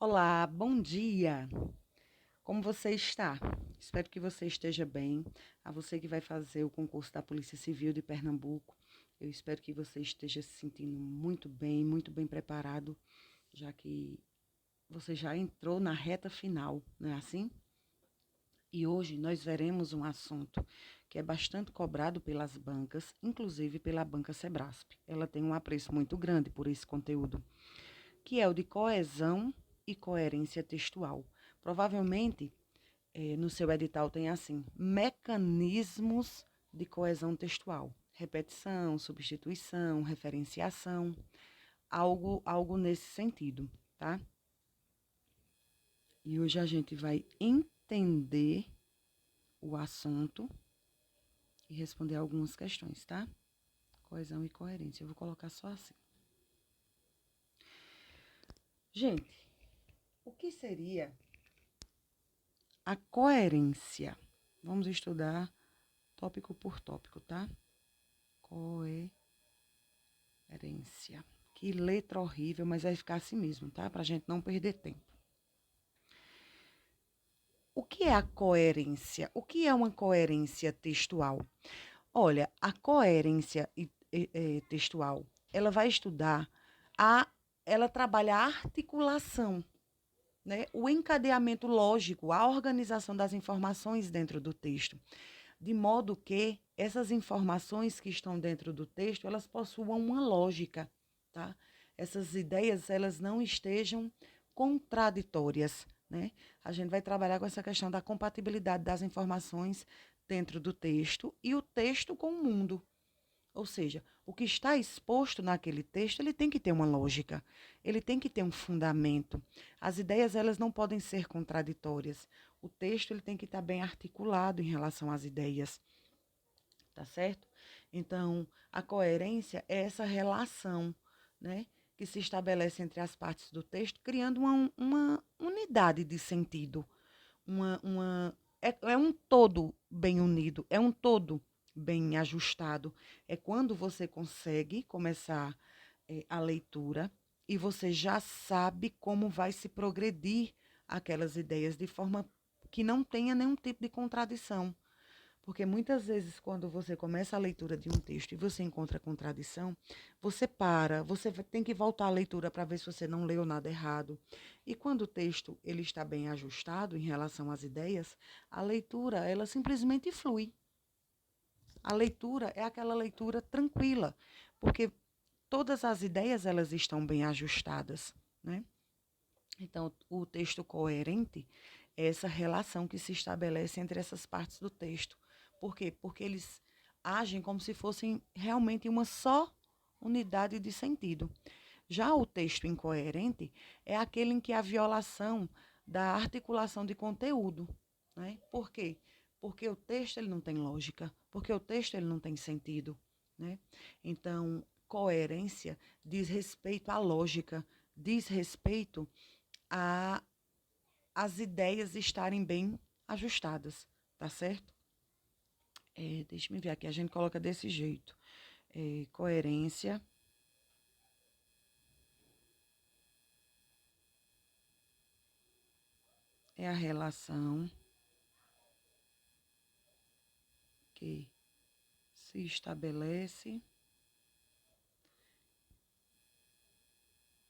Olá, bom dia. Como você está? Espero que você esteja bem. A você que vai fazer o concurso da Polícia Civil de Pernambuco, eu espero que você esteja se sentindo muito bem preparado, já que você já entrou na reta final, não é assim? E hoje nós veremos um assunto que é bastante cobrado pelas bancas, inclusive pela banca Sebrasp. Ela tem um apreço muito grande por esse conteúdo, que é o de coesão e coerência textual. Provavelmente, no seu edital tem assim, mecanismos de coesão textual. Repetição, substituição, referenciação, algo nesse sentido, tá? E hoje a gente vai entender o assunto e responder algumas questões, tá? Coesão e coerência. Eu vou colocar só assim. Gente, o que seria a coerência? Vamos estudar tópico por tópico, tá? Coerência. Que letra horrível, mas vai ficar assim mesmo, tá? Pra gente não perder tempo. O que é a coerência? O que é uma coerência textual? Olha, a coerência textual, ela vai estudar a, ela trabalha a articulação, né? O encadeamento lógico, a organização das informações dentro do texto, de modo que essas informações que estão dentro do texto, elas possuam uma lógica, tá? Essas ideias, elas não estejam contraditórias, né? A gente vai trabalhar com essa questão da compatibilidade das informações dentro do texto e o texto com o mundo. Ou seja, o que está exposto naquele texto, ele tem que ter uma lógica, ele tem que ter um fundamento. As ideias, elas não podem ser contraditórias. O texto, ele tem que estar bem articulado em relação às ideias, tá certo? Então, a coerência é essa relação, né, que se estabelece entre as partes do texto, criando uma unidade de sentido, é um todo bem unido, é um todo bem ajustado. É quando você consegue começar a leitura e você já sabe como vai se progredir aquelas ideias de forma que não tenha nenhum tipo de contradição. Porque muitas vezes, quando você começa a leitura de um texto e você encontra contradição, você para, você tem que voltar à leitura para ver se você não leu nada errado. E quando o texto ele está bem ajustado em relação às ideias, a leitura ela simplesmente flui. A leitura é aquela leitura tranquila, porque todas as ideias elas estão bem ajustadas, né? Então, o texto coerente é essa relação que se estabelece entre essas partes do texto. Por quê? Porque eles agem como se fossem realmente uma só unidade de sentido. Já o texto incoerente é aquele em que há violação da articulação de conteúdo, né? Por quê? Porque o texto ele não tem lógica, porque o texto ele não tem sentido, né? Então, coerência diz respeito à lógica, diz respeito a as ideias estarem bem ajustadas, tá certo? Deixa eu ver aqui, a gente coloca desse jeito. Coerência é a relação que se estabelece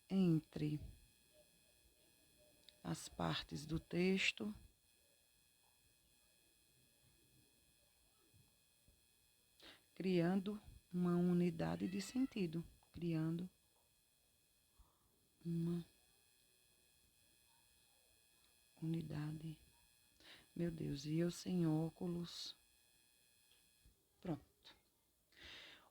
entre as partes do texto, criando uma unidade de sentido, criando uma unidade. Meu Deus, e eu sem óculos. Pronto.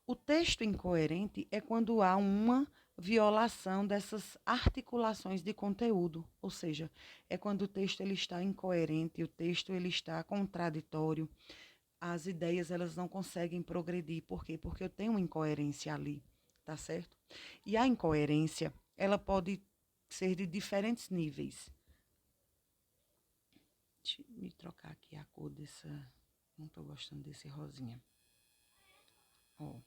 O texto incoerente é quando há uma violação dessas articulações de conteúdo, ou seja, é quando o texto ele está incoerente, o texto ele está contraditório, as ideias elas não conseguem progredir. Por quê? Porque eu tenho uma incoerência ali, tá certo? E a incoerência, ela pode ser de diferentes níveis. Deixa eu me trocar aqui a cor dessa, não estou gostando desse rosinha. Ó.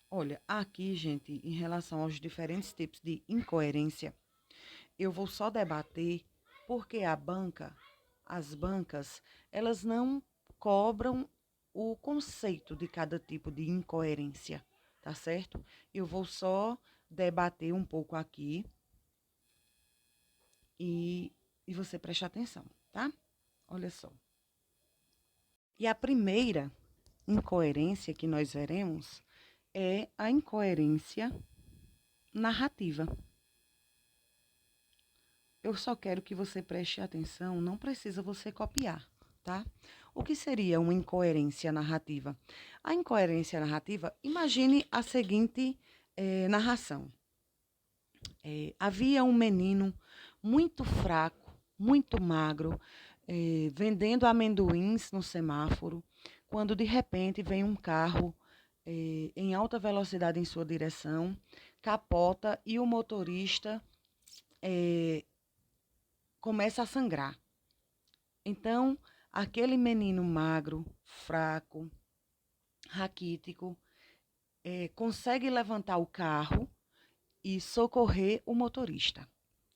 Olha, aqui, gente, em relação aos diferentes tipos de incoerência, eu vou só debater porque as bancas, elas não cobram o conceito de cada tipo de incoerência, tá certo? Eu vou só debater um pouco aqui e, e você preste atenção, tá? Olha só. E a primeira incoerência que nós veremos é a incoerência narrativa. Eu só quero que você preste atenção, não precisa você copiar, tá? O que seria uma incoerência narrativa? A incoerência narrativa, imagine a seguinte narração. Havia um menino muito fraco, muito magro, vendendo amendoins no semáforo, quando de repente vem um carro em alta velocidade em sua direção, capota e o motorista começa a sangrar. Então, aquele menino magro, fraco, raquítico, consegue levantar o carro e socorrer o motorista.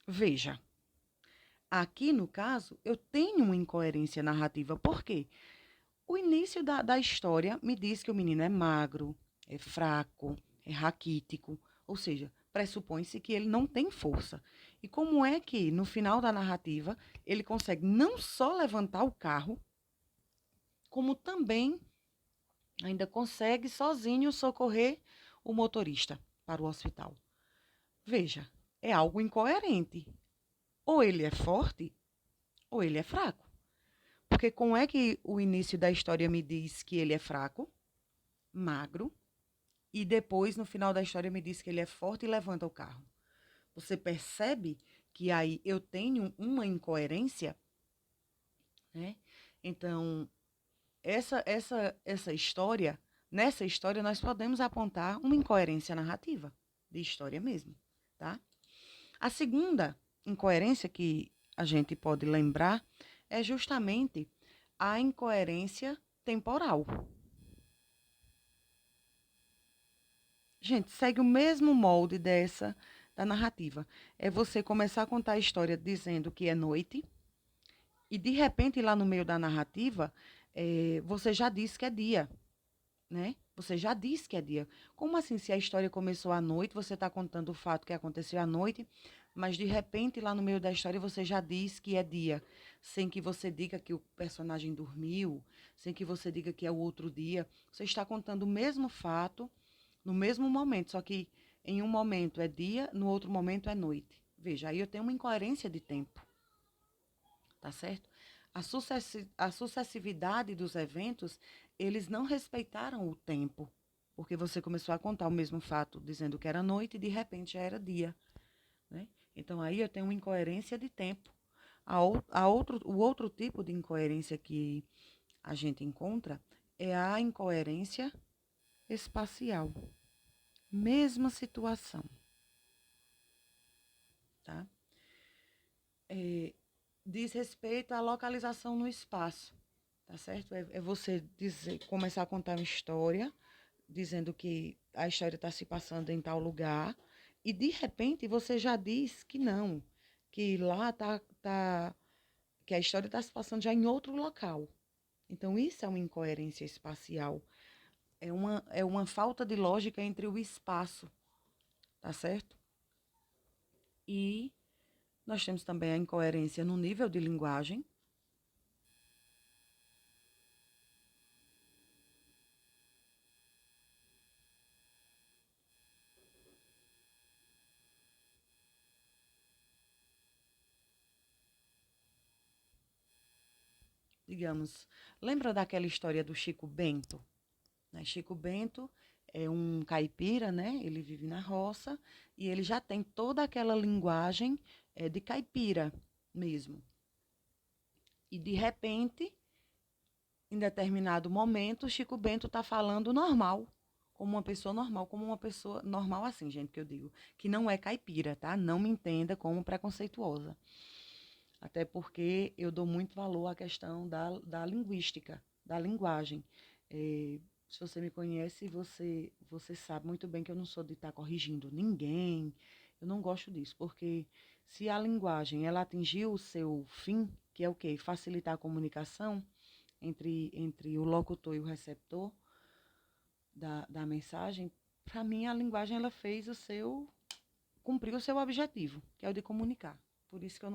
Veja, aqui no caso, eu tenho uma incoerência narrativa. Por quê? O início da história me diz que o menino é magro, é fraco, é raquítico, ou seja, pressupõe-se que ele não tem força. E como é que, no final da narrativa, ele consegue não só levantar o carro, como também ainda consegue sozinho socorrer o motorista para o hospital? Veja, é algo incoerente. Ou ele é forte, ou ele é fraco. Porque como é que o início da história me diz que ele é fraco, magro, e depois, no final da história, me diz que ele é forte e levanta o carro? Você percebe que aí eu tenho uma incoerência, né? Então, essa história, nessa história, nós podemos apontar uma incoerência narrativa, de história mesmo, tá? A segunda incoerência que a gente pode lembrar é justamente a incoerência temporal. Gente, segue o mesmo molde dessa da narrativa. É você começar a contar a história dizendo que é noite e de repente lá no meio da narrativa você já disse que é dia, né? Você já disse que é dia. Como assim, se a história começou à noite, você está contando o fato que aconteceu à noite, mas de repente lá no meio da história você já diz que é dia, sem que você diga que o personagem dormiu, sem que você diga que é o outro dia. Você está contando o mesmo fato no mesmo momento, só que em um momento é dia, no outro momento é noite. Veja, aí eu tenho uma incoerência de tempo, tá certo? A sucessividade dos eventos, eles não respeitaram o tempo, porque você começou a contar o mesmo fato dizendo que era noite e de repente já era dia, né? Então aí eu tenho uma incoerência de tempo. O outro tipo de incoerência que a gente encontra é a incoerência espacial. Mesma situação, tá? Diz respeito à localização no espaço, tá certo? É você dizer, começar a contar uma história, dizendo que a história está se passando em tal lugar, e de repente você já diz que não, que lá que a história está se passando já em outro local. Então, isso é uma incoerência espacial. É uma falta de lógica entre o espaço, tá certo? E nós temos também a incoerência no nível de linguagem. Digamos, lembra daquela história do Chico Bento? Né? Chico Bento é um caipira, né? Ele vive na roça e ele já tem toda aquela linguagem de caipira mesmo. E de repente, em determinado momento, Chico Bento está falando normal, como uma pessoa normal assim, gente, que eu digo, que não é caipira, tá? Não me entenda como preconceituosa. Até porque eu dou muito valor à questão da linguística, da linguagem. Se você me conhece, você sabe muito bem que eu não sou de estar corrigindo ninguém. Eu não gosto disso, porque se a linguagem ela atingiu o seu fim, que é o quê? Facilitar a comunicação entre o locutor e o receptor da mensagem, para mim a linguagem ela fez cumpriu o seu objetivo, que é o de comunicar. Por isso que eu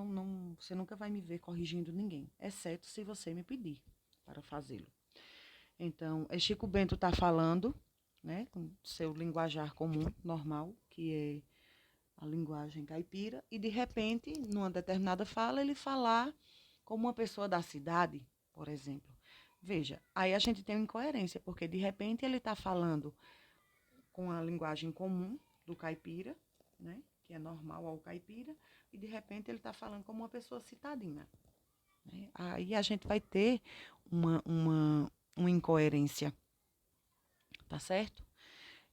você nunca vai me ver corrigindo ninguém, exceto se você me pedir para fazê-lo. Então, é Chico Bento está falando, né, com seu linguajar comum, normal, que é a linguagem caipira, e de repente, numa determinada fala, ele falar como uma pessoa da cidade, por exemplo. Veja, aí a gente tem uma incoerência, porque de repente ele está falando com a linguagem comum do caipira, né, que é normal ao caipira, e de repente ele está falando como uma pessoa citadina. Né? Aí a gente vai ter uma incoerência, tá certo?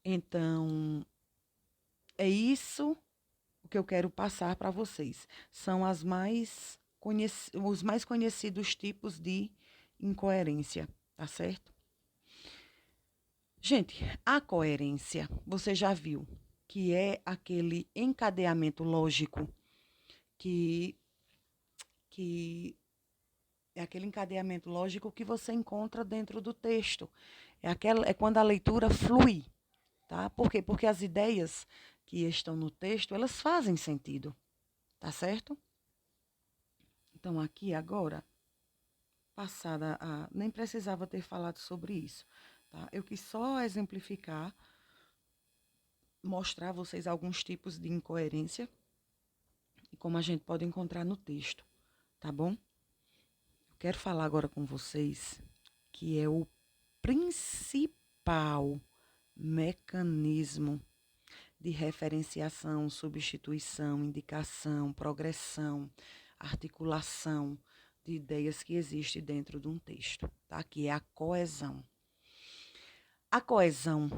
Então, é isso o que eu quero passar para vocês. São os mais conhecidos tipos de incoerência, tá certo? Gente, a coerência, você já viu que é aquele encadeamento lógico que, que é aquele encadeamento lógico que você encontra dentro do texto. É quando a leitura flui, tá? Por quê? Porque as ideias que estão no texto, elas fazem sentido, tá certo? Então, aqui agora, nem precisava ter falado sobre isso, tá? Eu quis só exemplificar, mostrar a vocês alguns tipos de incoerência e como a gente pode encontrar no texto, tá bom? Eu quero falar agora com vocês que é o principal mecanismo de referenciação, substituição, indicação, progressão, articulação de ideias que existe dentro de um texto, tá? Que é a coesão. A coesão,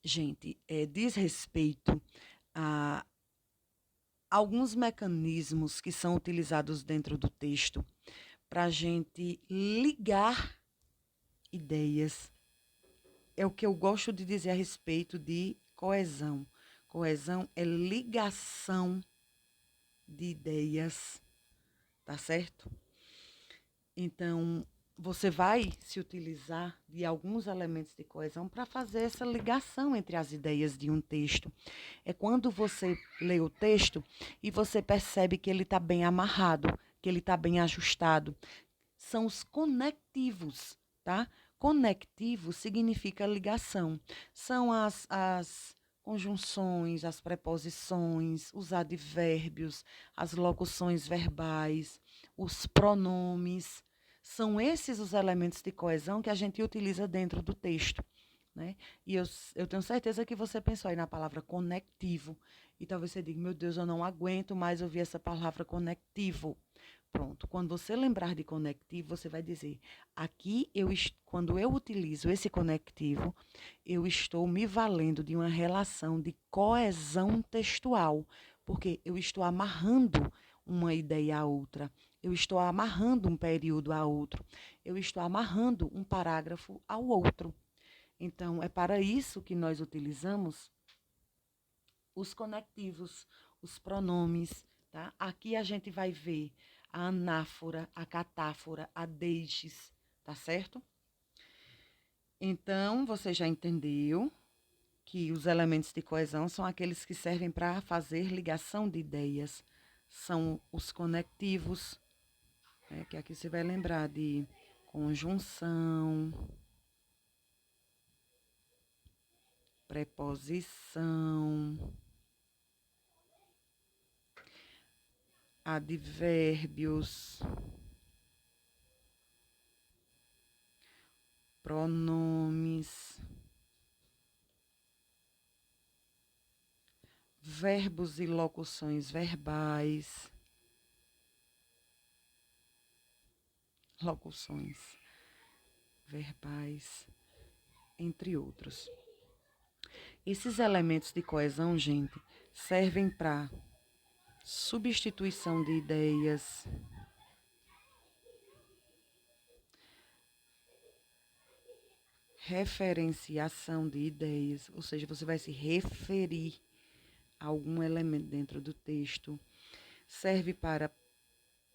gente, diz respeito a alguns mecanismos que são utilizados dentro do texto para a gente ligar ideias. É o que eu gosto de dizer a respeito de coesão. Coesão é ligação de ideias, tá certo? Então, você vai se utilizar de alguns elementos de coesão para fazer essa ligação entre as ideias de um texto. É quando você lê o texto e você percebe que ele está bem amarrado, que ele está bem ajustado. São os conectivos, tá? Conectivo significa ligação. São as conjunções, as preposições, os advérbios, as locuções verbais, os pronomes. São esses os elementos de coesão que a gente utiliza dentro do texto. Né? E eu tenho certeza que você pensou aí na palavra conectivo. E talvez você diga, meu Deus, eu não aguento mais ouvir essa palavra conectivo. Pronto, quando você lembrar de conectivo, você vai dizer, quando eu utilizo esse conectivo, eu estou me valendo de uma relação de coesão textual, porque eu estou amarrando uma ideia a outra, eu estou amarrando um período a outro, eu estou amarrando um parágrafo ao outro. Então, é para isso que nós utilizamos os conectivos, os pronomes, tá? Aqui a gente vai ver a anáfora, a catáfora, a deixes, tá certo? Então, você já entendeu que os elementos de coesão são aqueles que servem para fazer ligação de ideias. São os conectivos, né? Que aqui você vai lembrar de conjunção, preposição, advérbios, pronomes, verbos e locuções verbais, entre outros. Esses elementos de coesão, gente, servem para substituição de ideias, referenciação de ideias, ou seja, você vai se referir a algum elemento dentro do texto. Serve para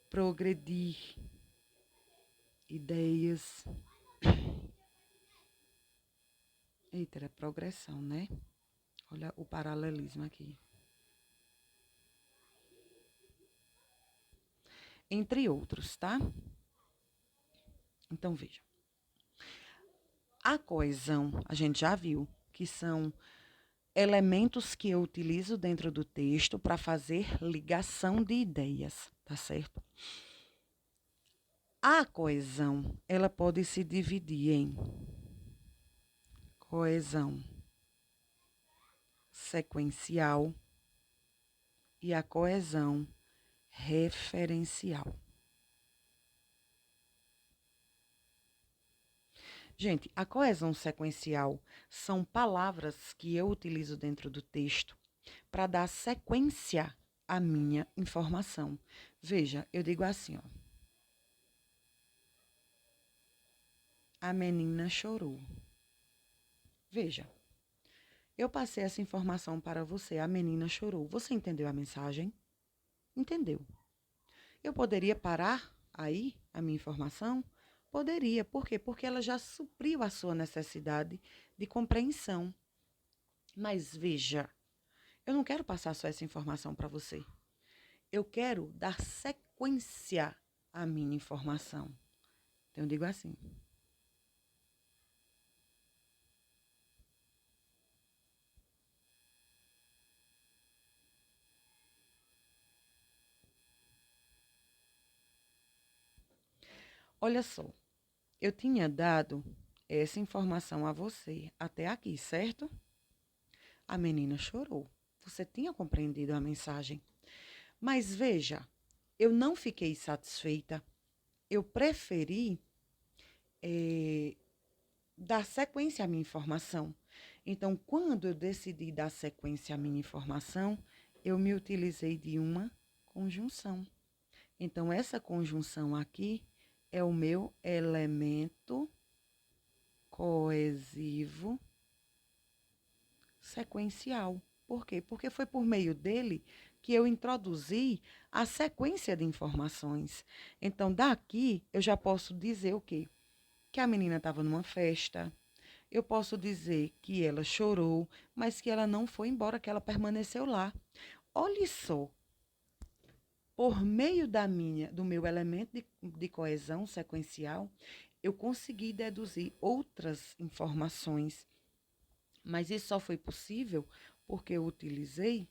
progredir ideias. Eita, é progressão, né? Olha o paralelismo aqui. Entre outros, tá? Então, veja. A coesão, a gente já viu que são elementos que eu utilizo dentro do texto para fazer ligação de ideias, tá certo? A coesão, ela pode se dividir em coesão sequencial e a coesão referencial. Gente, a coesão sequencial são palavras que eu utilizo dentro do texto para dar sequência à minha informação. Veja, eu digo assim, ó. A menina chorou. Veja, eu passei essa informação para você. A menina chorou. Você entendeu a mensagem? Entendeu. Eu poderia parar aí a minha informação? Poderia. Por quê? Porque ela já supriu a sua necessidade de compreensão. Mas veja, eu não quero passar só essa informação para você. Eu quero dar sequência à minha informação. Então, eu digo assim. Olha só, eu tinha dado essa informação a você até aqui, certo? A menina chorou. Você tinha compreendido a mensagem. Mas veja, eu não fiquei satisfeita. Eu preferi dar sequência à minha informação. Então, quando eu decidi dar sequência à minha informação, eu me utilizei de uma conjunção. Então, essa conjunção aqui é o meu elemento coesivo sequencial. Por quê? Porque foi por meio dele que eu introduzi a sequência de informações. Então, daqui, eu já posso dizer o quê? Que a menina estava numa festa. Eu posso dizer que ela chorou, mas que ela não foi embora, que ela permaneceu lá. Olhe só, por meio do meu elemento de coesão sequencial, eu consegui deduzir outras informações. Mas isso só foi possível porque eu utilizei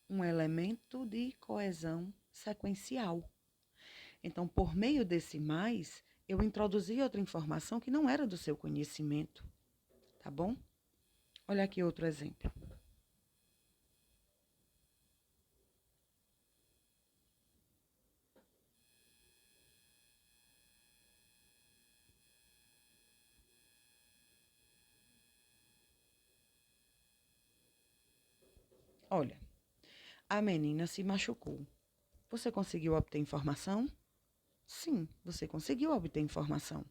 um elemento de coesão sequencial. Então, por meio desse mais, eu introduzi outra informação que não era do seu conhecimento, tá bom? Olha aqui outro exemplo. Olha, a menina se machucou. Você conseguiu obter informação? Sim, você conseguiu obter informação.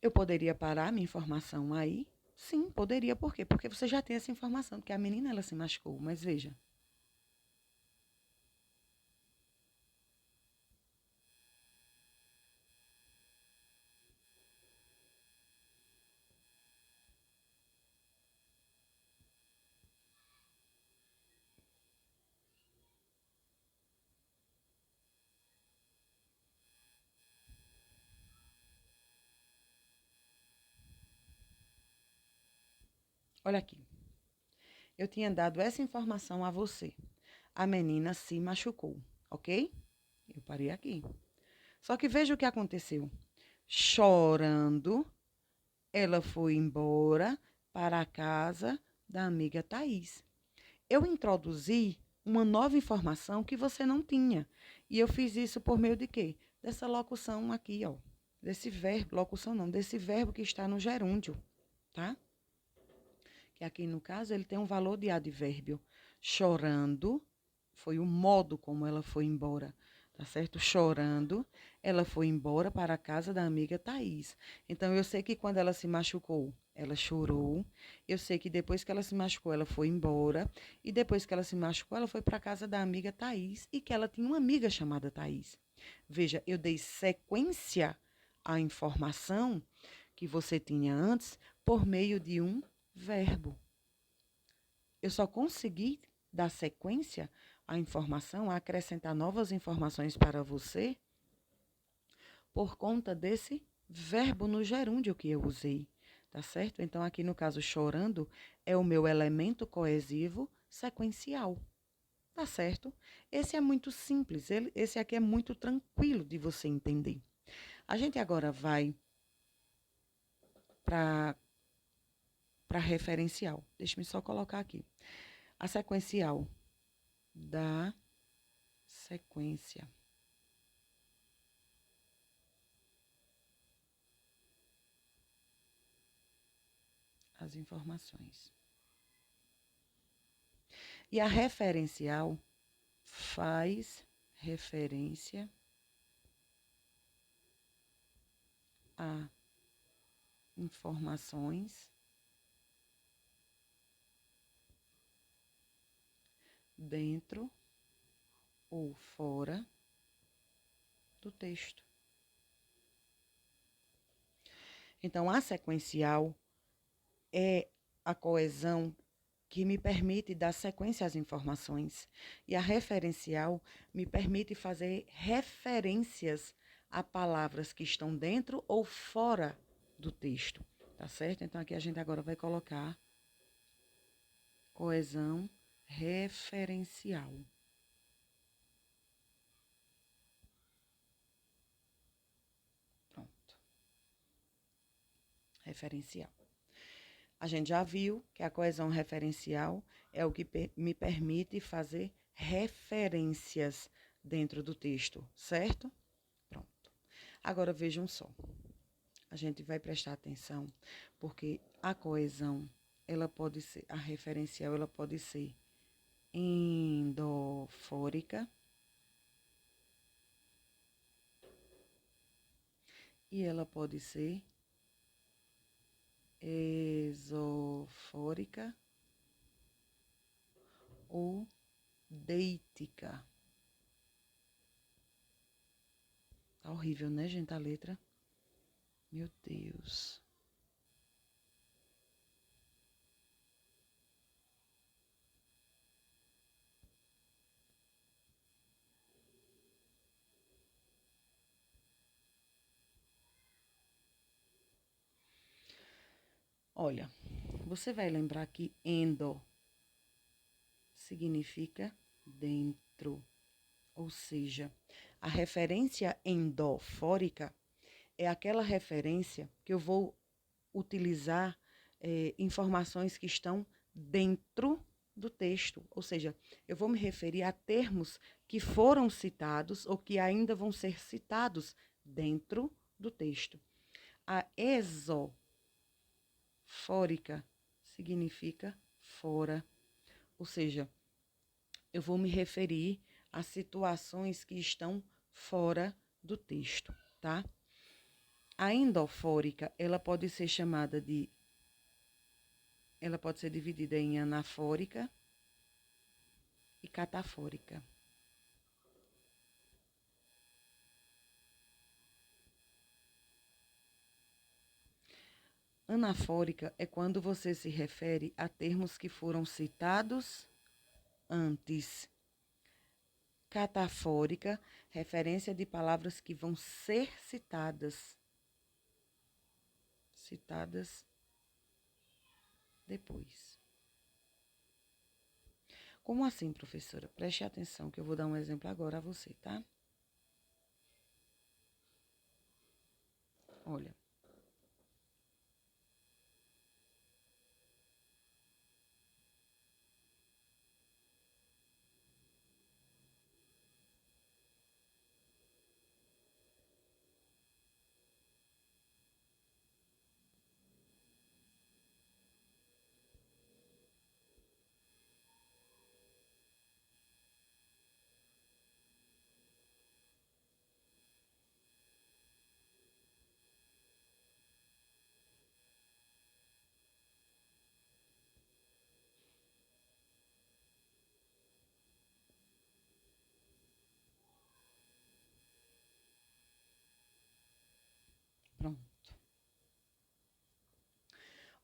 Eu poderia parar minha informação aí? Sim, poderia. Por quê? Porque você já tem essa informação, que a menina ela se machucou. Mas veja. Olha aqui. Eu tinha dado essa informação a você. A menina se machucou, ok? Eu parei aqui. Só que veja o que aconteceu. Chorando, ela foi embora para a casa da amiga Thaís. Eu introduzi uma nova informação que você não tinha. E eu fiz isso por meio de quê? Dessa locução aqui, ó. Desse verbo, locução não, desse verbo que está no gerúndio, tá? Que aqui, no caso, ele tem um valor de advérbio. Chorando foi o modo como ela foi embora, tá certo? Chorando, ela foi embora para a casa da amiga Thaís. Então, eu sei que quando ela se machucou, ela chorou. Eu sei que depois que ela se machucou, ela foi embora. E depois que ela se machucou, ela foi para a casa da amiga Thaís e que ela tinha uma amiga chamada Thaís. Veja, eu dei sequência à informação que você tinha antes por meio de um verbo. Eu só consegui dar sequência à informação, a acrescentar novas informações para você, por conta desse verbo no gerúndio que eu usei, tá certo? Então, aqui no caso, chorando é o meu elemento coesivo sequencial, tá certo? Esse é muito simples, esse aqui é muito tranquilo de você entender. A gente agora vai para referencial. Deixa-me só colocar aqui. A sequencial da sequência. As informações. E a referencial faz referência a informações dentro ou fora do texto. Então, a sequencial é a coesão que me permite dar sequência às informações. E a referencial me permite fazer referências a palavras que estão dentro ou fora do texto, tá certo? Então, aqui a gente agora vai colocar coesão referencial. Pronto. Referencial. A gente já viu que a coesão referencial é o que me permite fazer referências dentro do texto, certo? Pronto. Agora vejam só. A gente vai prestar atenção porque a coesão, ela pode ser, a referencial, ela pode ser endofórica e ela pode ser esofórica ou deítica. Tá horrível, né, gente, a letra? Meu Deus. Olha, você vai lembrar que endo significa dentro, ou seja, a referência endofórica é aquela referência que eu vou utilizar informações que estão dentro do texto, ou seja, eu vou me referir a termos que foram citados ou que ainda vão ser citados dentro do texto. A esofórica significa fora, ou seja, eu vou me referir a situações que estão fora do texto, tá? A endofórica, ela pode ser dividida em anafórica e catafórica. Anafórica é quando você se refere a termos que foram citados antes. Catafórica, referência de palavras que vão ser citadas depois. Como assim, professora? Preste atenção que eu vou dar um exemplo agora a você, tá? Olha. Pronto.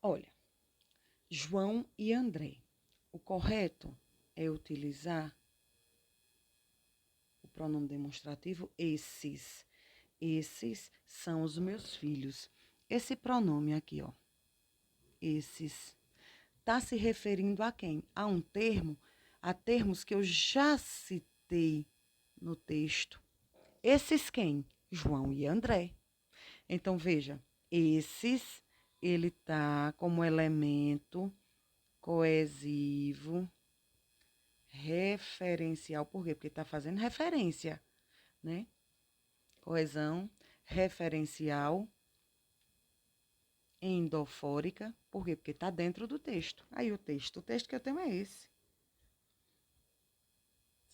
Olha, João e André. O correto é utilizar o pronome demonstrativo esses. Esses são os meus filhos. Esse pronome aqui, ó, esses, está se referindo a quem? A um termo, a termos que eu já citei no texto. Esses quem? João e André. Então, veja, esses, ele está como elemento coesivo, referencial. Por quê? Porque está fazendo referência, né? Coesão, referencial, endofórica. Por quê? Porque está dentro do texto. Aí o texto que eu tenho é esse.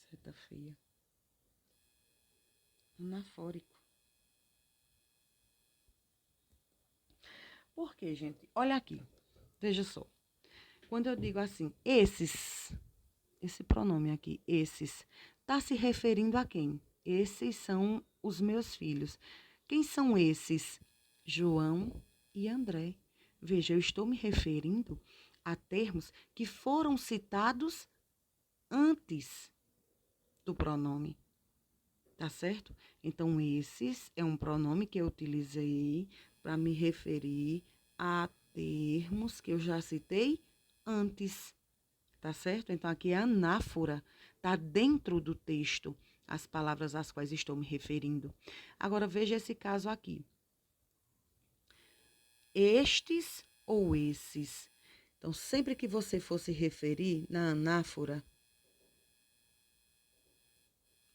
Seta feia. Anafórico. Por quê, gente? Olha aqui. Veja só. Quando eu digo assim, esses, esse pronome aqui, esses, está se referindo a quem? Esses são os meus filhos. Quem são esses? João e André. Veja, eu estou me referindo a termos que foram citados antes do pronome. Tá certo? Então, esses é um pronome que eu utilizei para me referir a termos que eu já citei antes. Tá certo? Então, aqui é anáfora, tá dentro do texto as palavras às quais estou me referindo. Agora, veja esse caso aqui. Estes ou esses. Então, sempre que você for se referir na anáfora,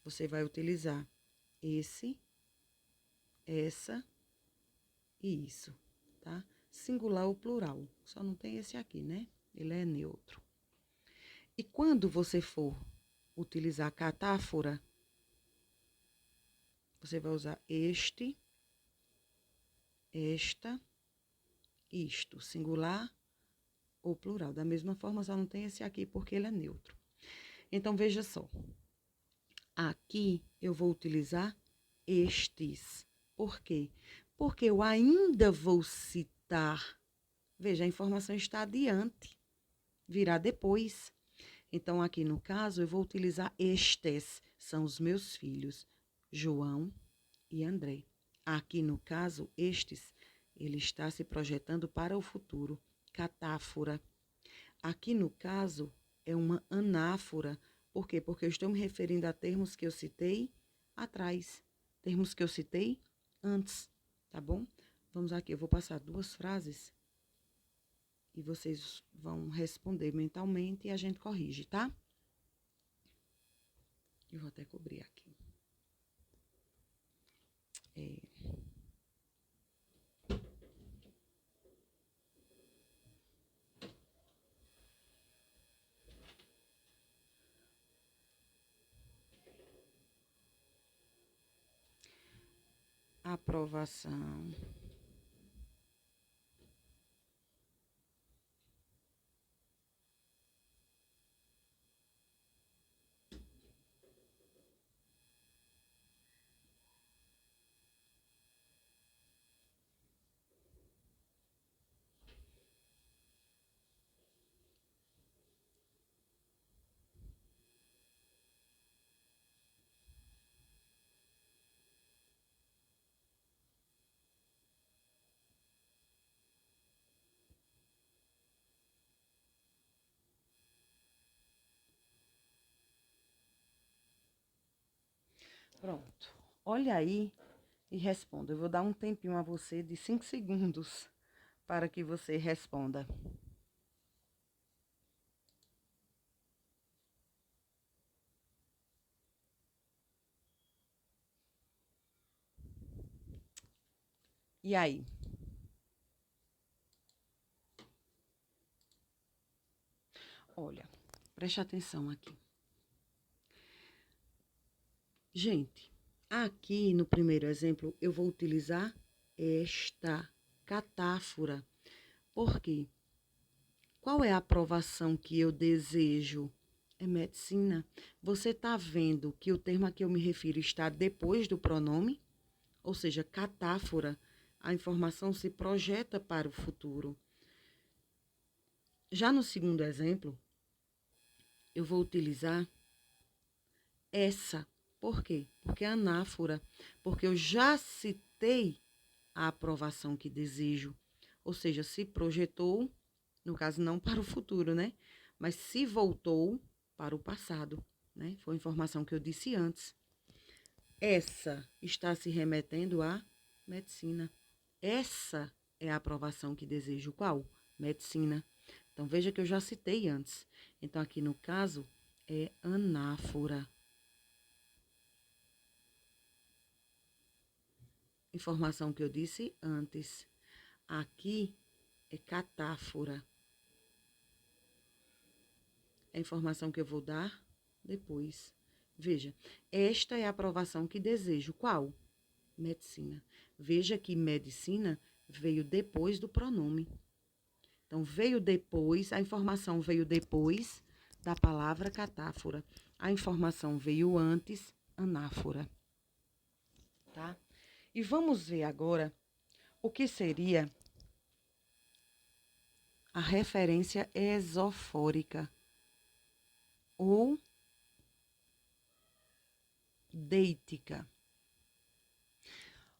você vai utilizar esse, essa e isso, tá? Singular ou plural. Só não tem esse aqui, né? Ele é neutro. E quando você for utilizar catáfora, você vai usar este, esta, isto, singular ou plural. Da mesma forma, só não tem esse aqui porque ele é neutro. Então, veja só. Aqui eu vou utilizar estes. Por quê? Porque eu ainda vou citar. Veja, a informação está adiante, virá depois. Então, aqui no caso, eu vou utilizar estes, são os meus filhos, João e André. Aqui no caso, estes, ele está se projetando para o futuro, catáfora. Aqui no caso, é uma anáfora. Por quê? Porque eu estou me referindo a termos que eu citei atrás, termos que eu citei antes, tá bom? Vamos aqui, eu vou passar duas frases e vocês vão responder mentalmente e a gente corrige, tá? Eu vou até cobrir aqui. Aprovação. Pronto. Olha aí e responda. Eu vou dar um tempinho a você de 5 segundos para que você responda. E aí? Olha, preste atenção aqui. Gente, aqui no primeiro exemplo, eu vou utilizar esta catáfora. Por quê? Qual é a aprovação que eu desejo? É medicina. Você está vendo que o termo a que eu me refiro está depois do pronome? Ou seja, catáfora a informação se projeta para o futuro. Já no segundo exemplo, eu vou utilizar essa. Por quê? Porque é anáfora. Porque eu já citei a aprovação que desejo. Ou seja, se projetou, no caso não para o futuro, né? Mas se voltou para o passado, né? Foi a informação que eu disse antes. Essa está se remetendo à medicina. Essa é a aprovação que desejo. Qual? Medicina. Então, veja que eu já citei antes. Então, aqui no caso, é anáfora. Informação que eu disse antes. Aqui é catáfora. É a informação que eu vou dar depois. Veja, esta é a aprovação que desejo. Qual? Medicina. Veja que medicina veio depois do pronome. Então, veio depois, a informação veio depois da palavra catáfora. A informação veio antes, anáfora. Tá? E vamos ver agora o que seria a referência esofórica ou deítica.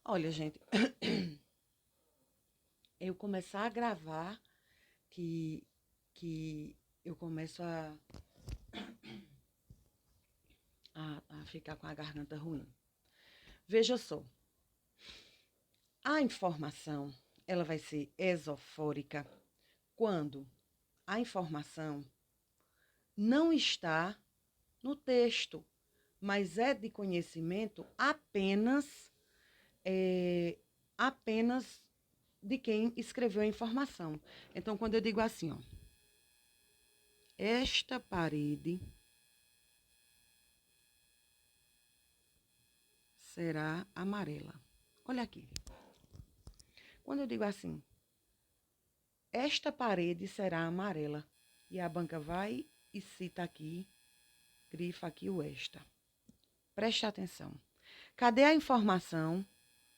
Olha, gente, eu começar a gravar que eu começo a ficar com a garganta ruim. Veja só, a informação, ela vai ser esofórica quando a informação não está no texto, mas é de conhecimento apenas de quem escreveu a informação. Então, quando eu digo assim, ó, esta parede será amarela. Olha aqui. Quando eu digo assim, esta parede será amarela, e a banca vai e cita aqui, grifa aqui o esta. Preste atenção. Cadê a informação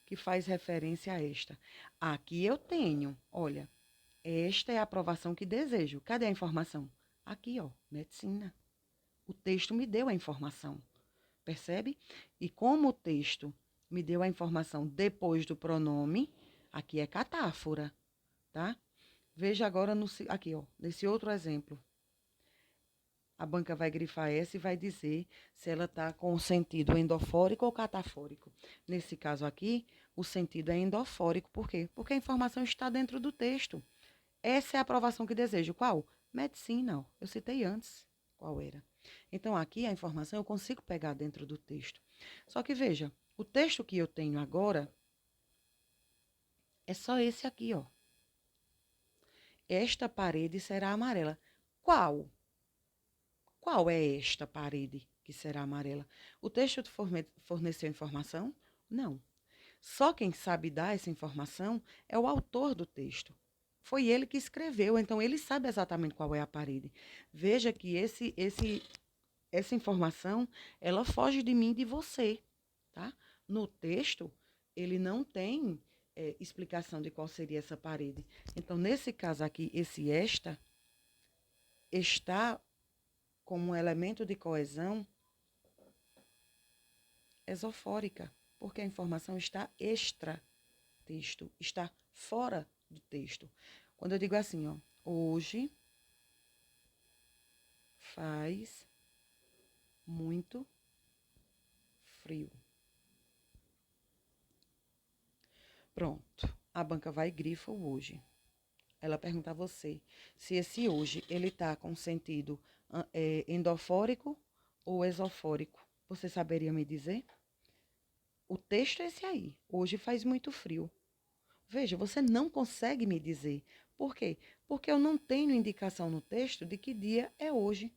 que faz referência a esta? Aqui eu tenho, olha, esta é a aprovação que desejo. Cadê a informação? Aqui, ó, medicina. O texto me deu a informação, percebe? E como o texto me deu a informação depois do pronome, aqui é catáfora, tá? Veja agora aqui, ó, nesse outro exemplo. A banca vai grifar essa e vai dizer se ela está com o sentido endofórico ou catafórico. Nesse caso aqui, o sentido é endofórico. Por quê? Porque a informação está dentro do texto. Essa é a aprovação que desejo. Qual? Medicina. Ó. Eu citei antes qual era. Então, aqui a informação eu consigo pegar dentro do texto. Só que veja, o texto que eu tenho agora é só esse aqui, ó. Esta parede será amarela. Qual? Qual é esta parede que será amarela? O texto forneceu informação? Não. Só quem sabe dar essa informação é o autor do texto. Foi ele que escreveu, então ele sabe exatamente qual é a parede. Veja que essa informação, ela foge de mim e de você, tá? No texto, ele não tem explicação de qual seria essa parede. Então, nesse caso aqui, esse esta está como um elemento de coesão esofórica, porque a informação está extra-texto, está fora do texto. Quando eu digo assim, ó, hoje faz muito frio. Pronto, a banca vai e grifa o hoje. Ela pergunta a você se esse hoje ele está com sentido endofórico ou esofórico. Você saberia me dizer? O texto é esse aí. Hoje faz muito frio. Veja, você não consegue me dizer. Por quê? Porque eu não tenho indicação no texto de que dia é hoje.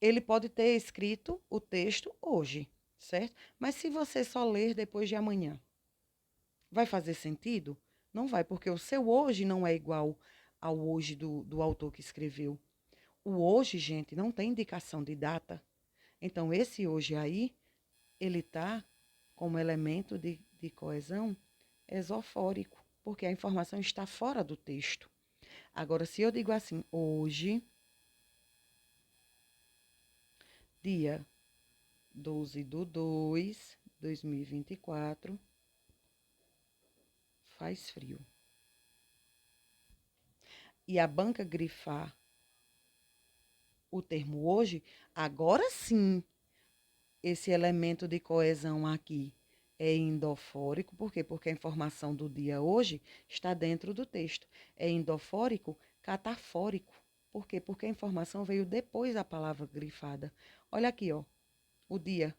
Ele pode ter escrito o texto hoje, certo? Mas se você só ler depois de amanhã, vai fazer sentido? Não vai, porque o seu hoje não é igual ao hoje do autor que escreveu. O hoje, gente, não tem indicação de data. Então, esse hoje aí, ele está como elemento de coesão Esofórico, porque a informação está fora do texto. Agora, se eu digo assim, hoje, dia 12/2/2024, faz frio. E a banca grifar o termo hoje, agora sim, esse elemento de coesão aqui é endofórico. Por quê? Porque a informação do dia hoje está dentro do texto. É endofórico, catafórico. Por quê? Porque a informação veio depois da palavra grifada. Olha aqui, ó, o dia.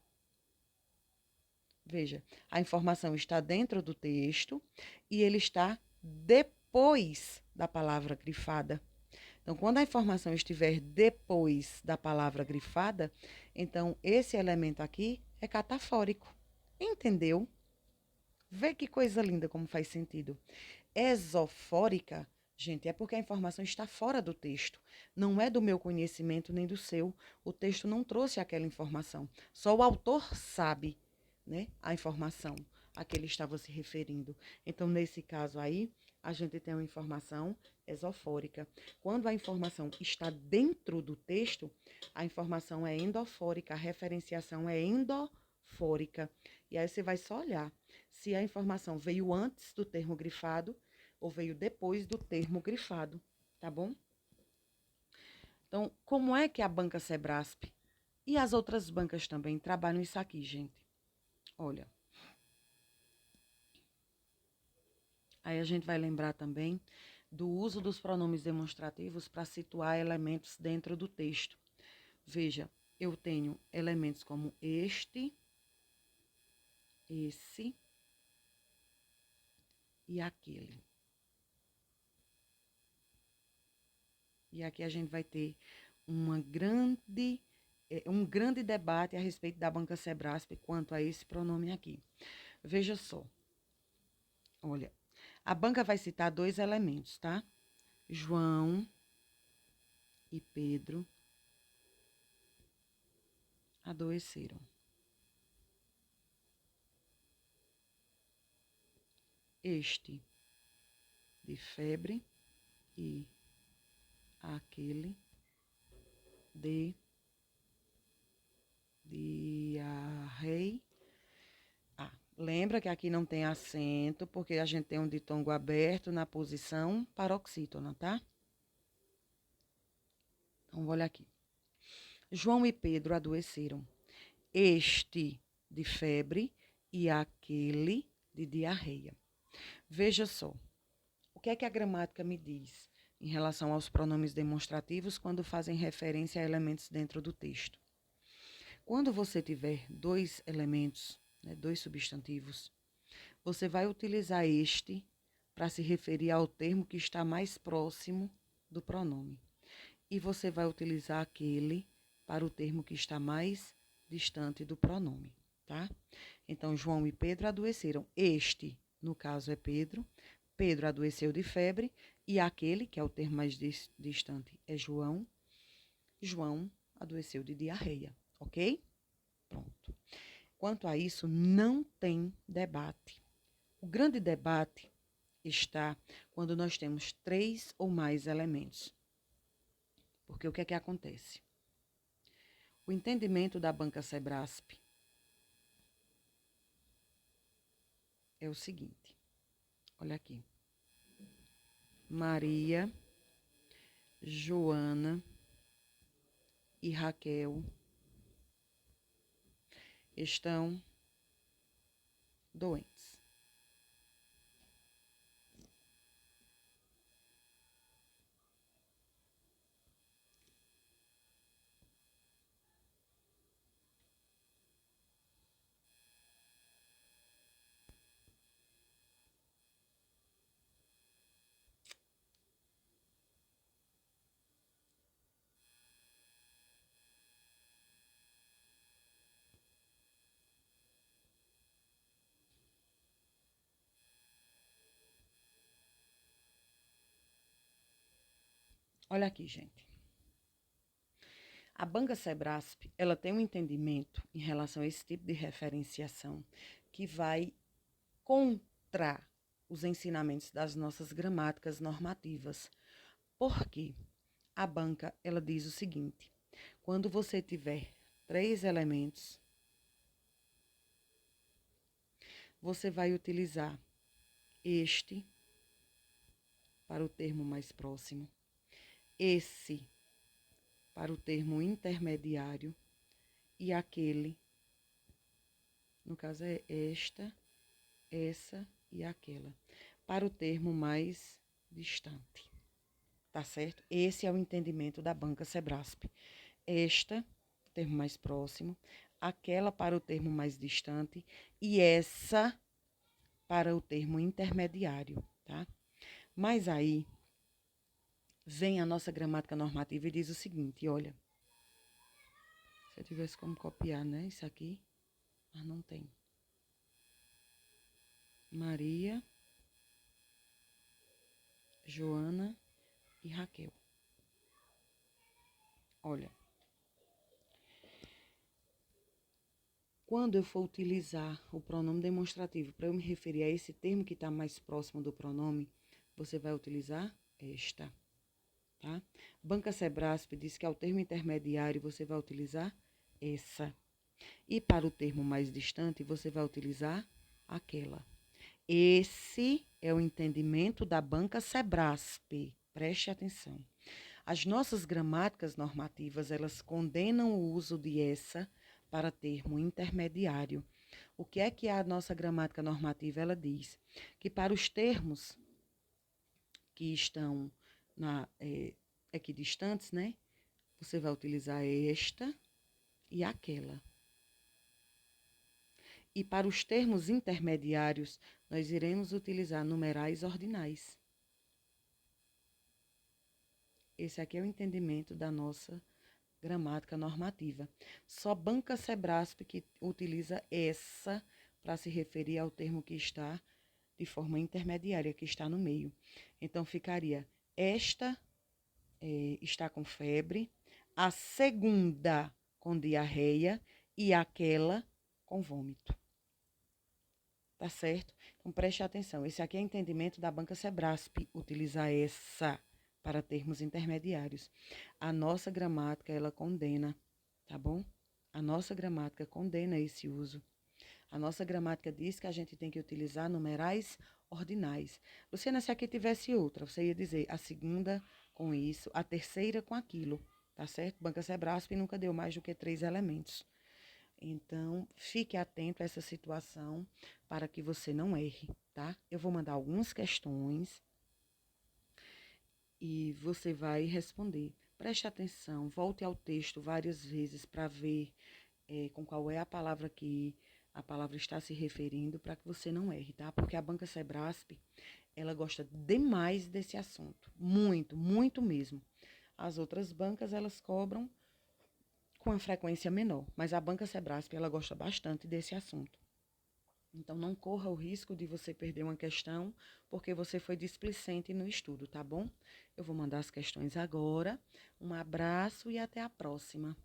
Veja, a informação está dentro do texto e ele está depois da palavra grifada. Então, quando a informação estiver depois da palavra grifada, então esse elemento aqui é catafórico. Entendeu? Vê que coisa linda como faz sentido. Esofórica, gente, é porque a informação está fora do texto. Não é do meu conhecimento nem do seu. O texto não trouxe aquela informação. Só o autor sabe, né, a informação a que ele estava se referindo. Então, nesse caso aí, a gente tem uma informação esofórica. Quando a informação está dentro do texto, a informação é endofórica, a referenciação é endofórica. E aí você vai só olhar se a informação veio antes do termo grifado ou veio depois do termo grifado, tá bom? Então, como é que a banca Sebrasp e as outras bancas também trabalham isso aqui, gente? Olha, aí a gente vai lembrar também do uso dos pronomes demonstrativos para situar elementos dentro do texto. Veja, eu tenho elementos como este, esse e aquele. E aqui a gente vai ter um grande debate a respeito da banca Sebrasp quanto a esse pronome aqui. Veja só. Olha, a banca vai citar dois elementos, tá? João e Pedro adoeceram. Este de febre e aquele de diarreia. Lembra que aqui não tem acento, porque a gente tem um ditongo aberto na posição paroxítona, tá? Então, olha aqui. João e Pedro adoeceram. Este de febre e aquele de diarreia. Veja só, o que é que a gramática me diz em relação aos pronomes demonstrativos quando fazem referência a elementos dentro do texto? Quando você tiver dois elementos, né, dois substantivos, você vai utilizar este para se referir ao termo que está mais próximo do pronome. E você vai utilizar aquele para o termo que está mais distante do pronome, tá? Então, João e Pedro adoeceram. Este, no caso, é Pedro. Pedro adoeceu de febre. E aquele, que é o termo mais distante, é João. João adoeceu de diarreia, ok? Pronto. Quanto a isso, não tem debate. O grande debate está quando nós temos três ou mais elementos. Porque o que é que acontece? O entendimento da banca Sebrasp é o seguinte. Olha aqui. Maria, Joana e Raquel estão doentes. Olha aqui, gente. A banca Sebrasp, ela tem um entendimento em relação a esse tipo de referenciação que vai contra os ensinamentos das nossas gramáticas normativas. Por quê? A banca, ela diz o seguinte: quando você tiver 3 elementos, você vai utilizar este para o termo mais próximo, esse para o termo intermediário e aquele, no caso é esta, essa e aquela, para o termo mais distante. Tá certo? Esse é o entendimento da banca Sebrasp. Esta, termo mais próximo, aquela para o termo mais distante e essa para o termo intermediário, tá? Mas aí vem a nossa gramática normativa e diz o seguinte, olha, se eu tivesse como copiar, né, isso aqui, mas não tem. Maria, Joana e Raquel. Olha, quando eu for utilizar o pronome demonstrativo para eu me referir a esse termo que está mais próximo do pronome, você vai utilizar esta, tá? Banca Sebrasp diz que ao termo intermediário você vai utilizar essa. E para o termo mais distante, você vai utilizar aquela. Esse é o entendimento da banca Sebrasp. Preste atenção. As nossas gramáticas normativas, elas condenam o uso de essa para termo intermediário. O que é que a nossa gramática normativa ela diz? Que para os termos que estão equidistantes, né? Você vai utilizar esta e aquela. E para os termos intermediários, nós iremos utilizar numerais ordinais. Esse aqui é o entendimento da nossa gramática normativa. Só banca Sebrasp que utiliza essa para se referir ao termo que está de forma intermediária, que está no meio. Então, ficaria esta está com febre, a segunda com diarreia e aquela com vômito. Tá certo? Então, preste atenção. Esse aqui é o entendimento da banca Sebrasp, utilizar essa para termos intermediários. A nossa gramática, ela condena, tá bom? A nossa gramática condena esse uso. A nossa gramática diz que a gente tem que utilizar numerais ordinais. Luciana, se aqui tivesse outra, você ia dizer a segunda com isso, a terceira com aquilo, tá certo? Banca Sebrasp nunca deu mais do que 3 elementos. Então, fique atento a essa situação para que você não erre, tá? Eu vou mandar algumas questões e você vai responder. Preste atenção, volte ao texto várias vezes para ver com qual é a palavra que a palavra está se referindo para que você não erre, tá? Porque a banca Sebrasp, ela gosta demais desse assunto. Muito, muito mesmo. As outras bancas, elas cobram com a frequência menor, mas a banca Sebrasp, ela gosta bastante desse assunto. Então, não corra o risco de você perder uma questão porque você foi displicente no estudo, tá bom? Eu vou mandar as questões agora. Um abraço e até a próxima.